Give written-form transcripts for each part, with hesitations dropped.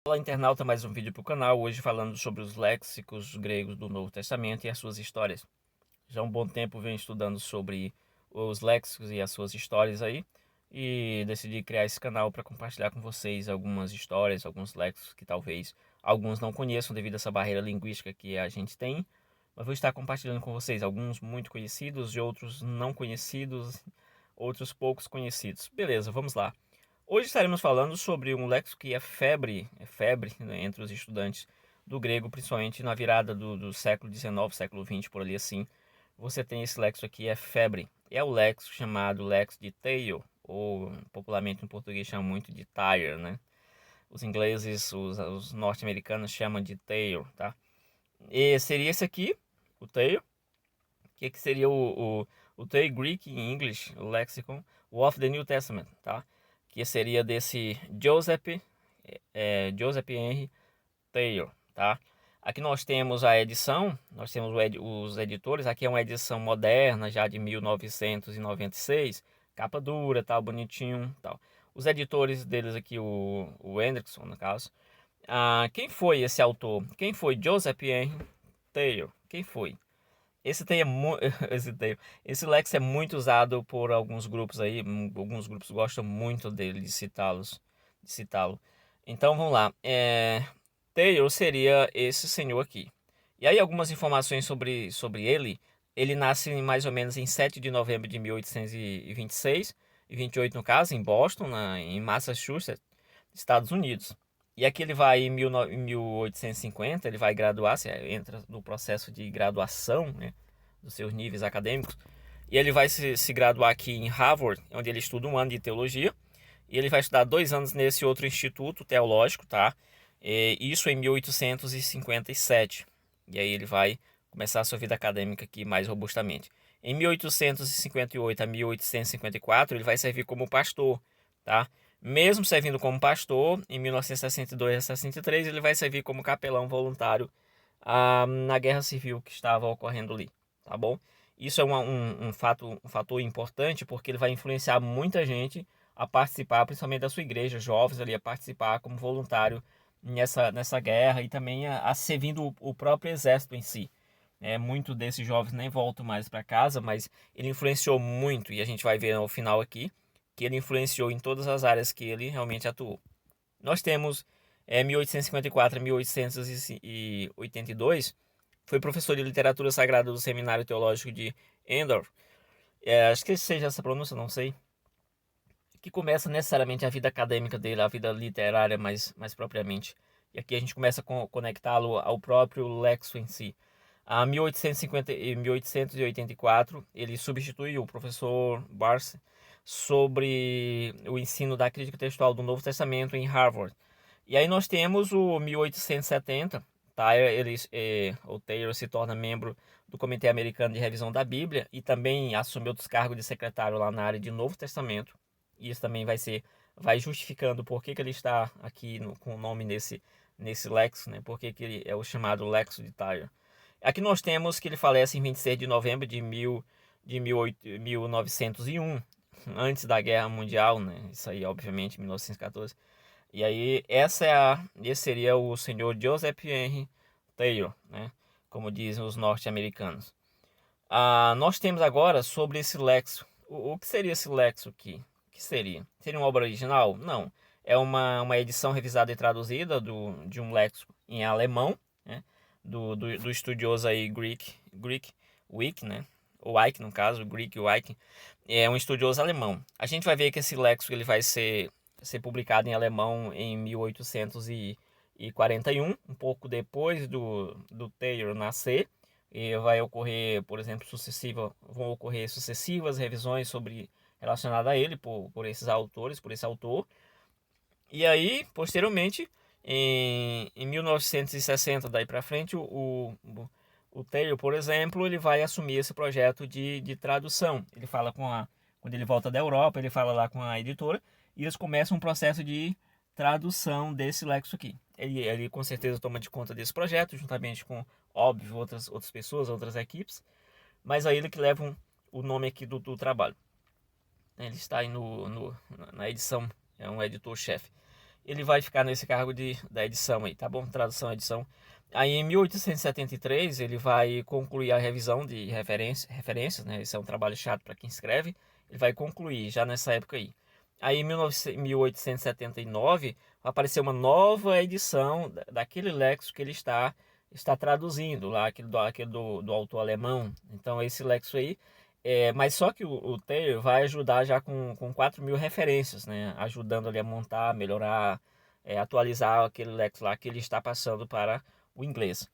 Olá, internauta, mais um vídeo para o canal, hoje falando sobre os léxicos gregos do Novo Testamento e as suas histórias. Já há um bom tempo venho estudando sobre os léxicos e as suas histórias aí, e decidi criar esse canal para compartilhar com vocês algumas histórias, alguns léxicos que talvez alguns não conheçam devido a essa barreira linguística que a gente tem, mas vou estar compartilhando com vocês alguns muito conhecidos e outros não conhecidos, outros poucos conhecidos. Beleza, vamos lá. Hoje estaremos falando sobre um léxico que é febre, né, entre os estudantes do grego, principalmente na virada do século XIX, século XX, por ali assim. Você tem esse léxico aqui, é febre. É o léxico chamado léxico de Tale, ou popularmente em português chamam muito de Tyre, né? Os ingleses, os norte-americanos chamam de Tale, tá? E seria esse aqui, o Tale, que seria o Tale Greek in English, o Lexicon of the New Testament, tá? Que seria desse Joseph Henry Taylor, tá? Aqui nós temos a edição, nós temos os editores, aqui é uma edição moderna, já de 1996, capa dura, tal, bonitinho, tal. Os editores deles aqui, o Hendrickson, no caso. Quem foi esse autor? Quem foi Joseph Henry Taylor? Quem foi? Esse tem esse Lex é muito usado por alguns grupos aí, alguns grupos gostam muito dele, de citá-lo. Então vamos lá. Taylor seria esse senhor aqui. E aí algumas informações sobre ele. Ele nasce mais ou menos em 7 de novembro de 1826, e 28 no caso, em Boston, em Massachusetts, Estados Unidos. E aqui ele vai em 1850, ele vai graduar, se entra no processo de graduação, né, dos seus níveis acadêmicos. E ele vai se graduar aqui em Harvard, onde ele estuda um ano de teologia. E ele vai estudar 2 anos nesse outro instituto teológico, tá? Isso em 1857. E aí ele vai começar a sua vida acadêmica aqui mais robustamente. Em 1858 a 1854, ele vai servir como pastor, tá? Mesmo servindo como pastor, em 1962 a 63, ele vai servir como capelão voluntário na guerra civil que estava ocorrendo ali, tá bom? Isso é um fator importante porque ele vai influenciar muita gente a participar, principalmente da sua igreja, jovens ali, a participar como voluntário nessa guerra e também a servindo o próprio exército em si. Muito desses jovens nem voltam mais para casa, mas ele influenciou muito, e a gente vai ver no final aqui, que ele influenciou em todas as áreas que ele realmente atuou. Nós temos 1854 a 1882, foi professor de literatura sagrada do Seminário Teológico de Endor. Acho que seja essa pronúncia, não sei. Que começa necessariamente a vida acadêmica dele, a vida literária mais propriamente. E aqui a gente começa a conectá-lo ao próprio Lexo em si. Em 1850 e 1884, ele substitui o professor Barnes sobre o ensino da crítica textual do Novo Testamento em Harvard. E aí nós temos o 1870, tá? O Taylor se torna membro do Comitê Americano de Revisão da Bíblia e também assume outros cargos de secretário lá na área de Novo Testamento. E isso também vai justificando por que ele está aqui com o nome nesse Lexo, né? Por que ele é o chamado Lexo de Tyre. Aqui nós temos que ele falece em 26 de novembro de 1901, antes da Guerra Mundial, né? Isso aí, obviamente, 1914. E aí, esse seria o senhor Joseph Henry Taylor, né? Como dizem os norte-americanos. Nós temos agora sobre esse Lexo. O que seria esse Lexo aqui? O que seria? Seria uma obra original? Não. É uma edição revisada e traduzida de um léxico em alemão, né? Do estudioso aí Greek Wick, né? O Ike, no caso, o Greek Wick, é um estudioso alemão. A gente vai ver que esse léxico ele vai ser publicado em alemão em 1841, um pouco depois do Taylor nascer. E vai ocorrer, por exemplo, vão ocorrer sucessivas revisões relacionadas a ele por esses autores, por esse autor. E aí, posteriormente, em 1960, daí para frente, o Taylor, por exemplo, ele vai assumir esse projeto de tradução. Ele fala quando ele volta da Europa, ele fala lá com a editora e eles começam um processo de tradução desse lexo aqui. Ele com certeza toma de conta desse projeto, juntamente com, óbvio, outras pessoas, outras equipes, mas aí ele que leva o nome aqui do trabalho. Ele está aí na edição, é um editor-chefe. ele vai ficar nesse cargo da edição aí, tá bom? Tradução, edição. Aí em 1873 ele vai concluir a revisão de referências, né? Esse é um trabalho chato para quem escreve. Ele vai concluir já nessa época aí. Aí em 1879 vai aparecer uma nova edição daquele léxico que ele está traduzindo lá, aquele do autor alemão. Então esse léxico aí, mas só que o Taylor vai ajudar já com 4.000 referências, né? Ajudando ali a montar, melhorar, atualizar aquele léxico lá que ele está passando para o inglês.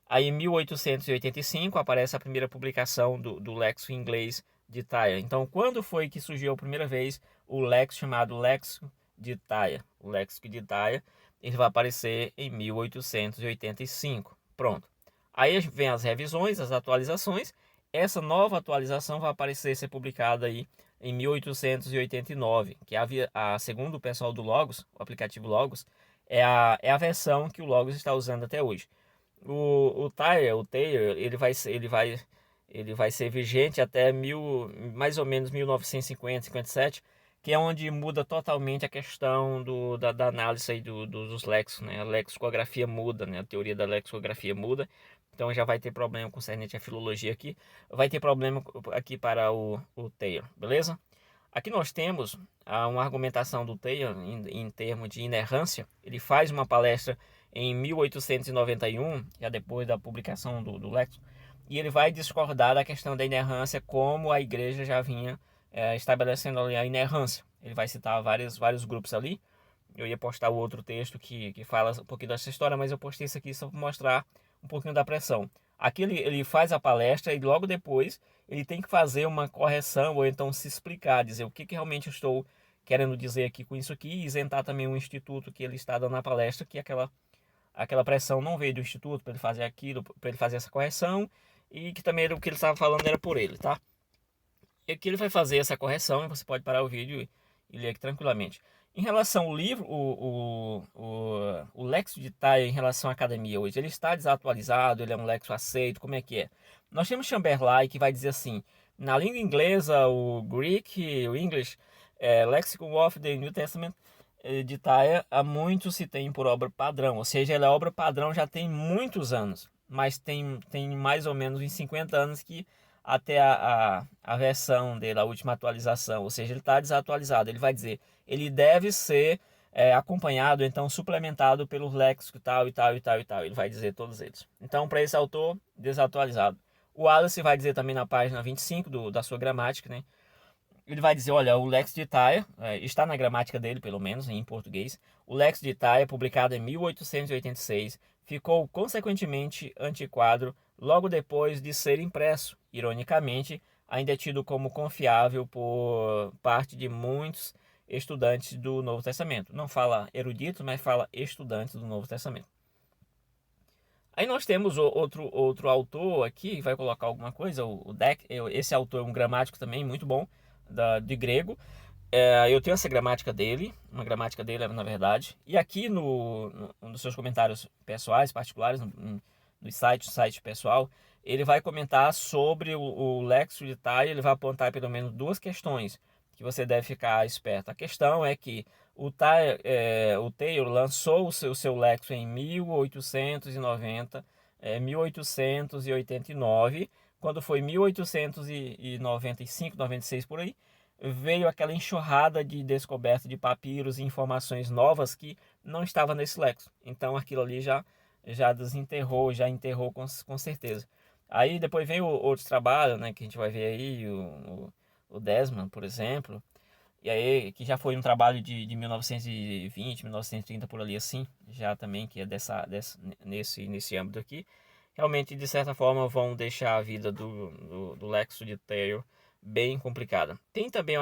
Aí em 1885 aparece a primeira publicação do léxico inglês de Tyre. Então, quando foi que surgiu a primeira vez o léxico chamado léxico de Tyre? O léxico de Tyre, ele vai aparecer em 1885. Pronto. Aí vem as revisões, as atualizações. Essa nova atualização vai aparecer, ser publicada aí em 1889, que segundo o pessoal do Logos, o aplicativo Logos, é a versão que o Logos está usando até hoje. O Taylor, ele vai ser vigente até mais ou menos 1950, 57, que é onde muda totalmente a questão da análise aí dos léxicos, né? A lexicografia muda, né? A teoria da lexicografia muda. Então já vai ter problema concernente à filologia aqui. Vai ter problema aqui para o Taylor, beleza? Aqui nós temos uma argumentação do Taylor em termos de inerrância. Ele faz uma palestra em 1891, já depois da publicação do léxico, e ele vai discordar da questão da inerrância, como a igreja já vinha estabelecendo ali a inerrância. Ele vai citar vários grupos ali. Eu ia postar o outro texto que fala um pouquinho dessa história, mas eu postei isso aqui só para mostrar um pouquinho da pressão. Aqui ele faz a palestra e logo depois ele tem que fazer uma correção ou então se explicar, dizer o que realmente eu estou querendo dizer aqui com isso aqui, e isentar também o instituto que ele está dando na palestra, que aquela pressão não veio do instituto para ele fazer aquilo, para ele fazer essa correção, e que também o que ele estava falando era por ele, tá? E aqui ele vai fazer essa correção, e você pode parar o vídeo e ler aqui tranquilamente. Em relação ao livro, o léxico de Tyre em relação à academia hoje, ele está desatualizado, ele é um léxico aceito, como é que é? Nós temos Chamberlain que vai dizer assim, na língua inglesa, o Greek, o English, Lexicon of the New Testament de Tyre, há muito se tem por obra padrão, ou seja, ela é obra padrão já tem muitos anos, mas tem mais ou menos uns 50 anos que até a versão dele, a última atualização, ou seja, ele está desatualizado. Ele vai dizer, ele deve ser acompanhado, então suplementado pelo léxico tal e tal e tal e tal. Ele vai dizer todos eles. Então, para esse autor, desatualizado. O Wallace vai dizer também na página 25 da sua gramática, né? Ele vai dizer, olha, o léxico de Tyre, está na gramática dele, pelo menos, em português. O léxico de Tyre, publicado em 1886, ficou consequentemente antiquado logo depois de ser impresso. Ironicamente, ainda é tido como confiável por parte de muitos estudantes do Novo Testamento. Não fala eruditos, mas fala estudantes do Novo Testamento. Aí nós temos outro autor aqui, vai colocar alguma coisa, o Deck. Esse autor é um gramático também muito bom, de grego. Eu tenho essa gramática dele, uma gramática dele na verdade. E aqui um dos seus comentários pessoais, particulares, no site pessoal, ele vai comentar sobre o léxico de Tyre. Ele vai apontar pelo menos duas questões que você deve ficar esperto. A questão é que o Taylor lançou o seu léxico em 1890, 1889, quando foi 1895, 96 por aí, veio aquela enxurrada de descoberta de papiros e informações novas que não estava nesse léxico. Então aquilo ali já desenterrou, já enterrou com certeza. Aí depois vem outros trabalhos, né, que a gente vai ver aí, o Desmond, por exemplo, e aí que já foi um trabalho de 1920, 1930 por ali assim, já também que é nesse âmbito aqui. Realmente, de certa forma, vão deixar a vida do léxico de Taylor bem complicada. Tem também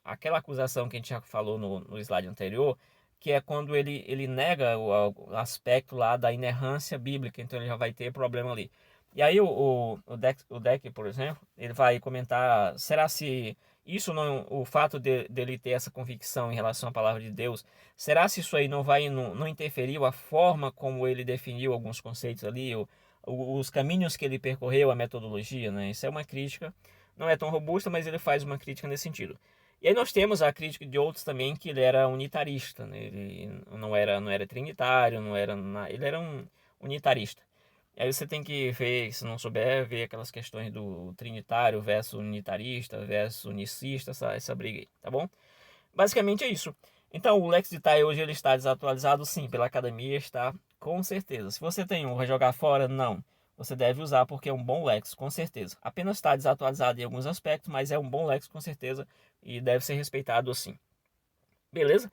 aquela acusação que a gente já falou no slide anterior, que é quando ele nega o aspecto lá da inerrância bíblica, então ele já vai ter problema ali. E aí o Deck, por exemplo, ele vai comentar, será se isso não, o fato dele ter essa convicção em relação à palavra de Deus, será se isso aí não interferiu a forma como ele definiu alguns conceitos ali, os caminhos que ele percorreu, a metodologia, né? Isso é uma crítica, não é tão robusta, mas ele faz uma crítica nesse sentido. E aí nós temos a crítica de outros também que ele era unitarista, né? Ele não era trinitário, ele era um unitarista. E aí você tem que ver, se não souber, ver aquelas questões do trinitário versus unitarista versus unicista, essa briga aí, tá bom? Basicamente é isso. Então, o Lex de Tai hoje ele está desatualizado, sim, pela academia está, com certeza. Se você tem um, vai jogar fora? Não. Você deve usar porque é um bom Lex, com certeza. Apenas está desatualizado em alguns aspectos, mas é um bom Lex, com certeza, e deve ser respeitado assim. Beleza?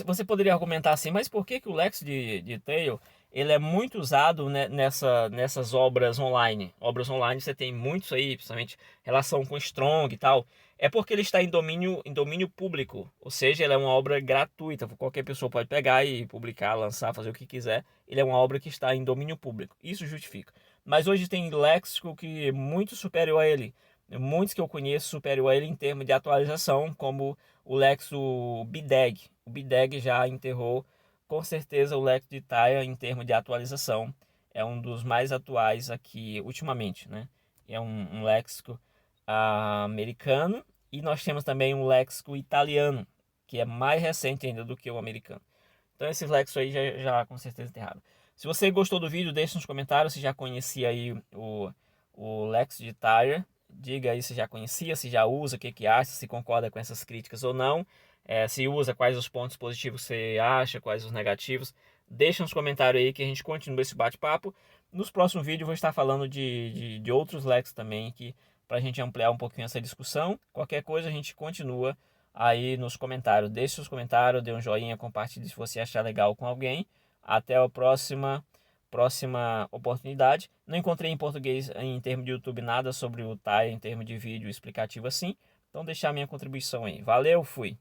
Você poderia argumentar assim, mas por que, que o Lex de Tail ele é muito usado, né, nessas obras online? Obras online você tem muitos aí, principalmente relação com Strong e tal. É porque ele está em domínio público, ou seja, ele é uma obra gratuita. Qualquer pessoa pode pegar e publicar, lançar, fazer o que quiser. Ele é uma obra que está em domínio público. Isso justifica. Mas hoje tem léxico que é muito superior a ele. Muitos que eu conheço superior a ele em termos de atualização, como o Lexo BDAG. O BDAG já enterrou com certeza o Lexo de Taya em termos de atualização. É um dos mais atuais aqui ultimamente, né? É um léxico americano e nós temos também um léxico italiano, que é mais recente ainda do que o americano. Então esses léxicos aí já com certeza enterraram. Se você gostou do vídeo, deixe nos comentários se já conhecia aí o Lex de Tyre. Diga aí se já conhecia, se já usa, o que que acha, se concorda com essas críticas ou não. Se usa, quais os pontos positivos você acha, quais os negativos. Deixa nos comentários aí que a gente continua esse bate-papo. Nos próximos vídeos eu vou estar falando de outros Lex também, que para a gente ampliar um pouquinho essa discussão. Qualquer coisa a gente continua aí nos comentários. Deixe seus comentários, dê um joinha, compartilhe se você achar legal com alguém. Até a próxima oportunidade. Não encontrei em português, em termos de YouTube, nada sobre o TAI, em termos de vídeo explicativo assim. Então deixar minha contribuição aí. Valeu, fui!